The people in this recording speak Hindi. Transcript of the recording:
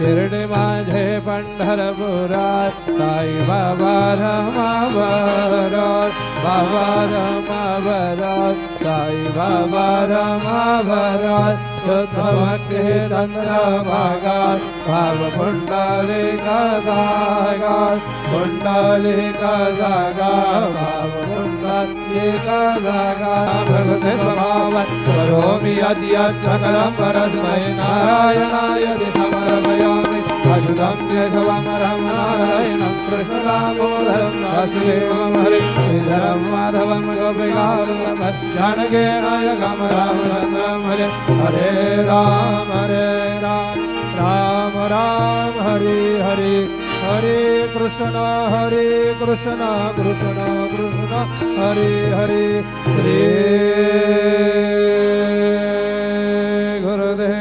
शिर्डी माझे पंढरपुरात साई बाबा रमाभरात बाबा रमाभरात साई बाबा रमाभरात शुद्ध भक्ती चंद्रभागात भाव पुंडलिका जागात पुंडलिका जागा भाव पुंडलिका जागा भगवते स्वभावात् करोमि यद्य सकलं परस्मै नारायणाय समर्पयामि अच्युतं केशवं नारायणं कृष्णदामोदरं वासुदेवं हरिं श्रीधरं माधवं गोपिकावल्लभं जानकीनायकं रामचन्द्रं हरे हरे राम राम राम हरे हरे हरे कृष्ण कृष्ण कृष्ण हरे हरे श्री गुरुदेव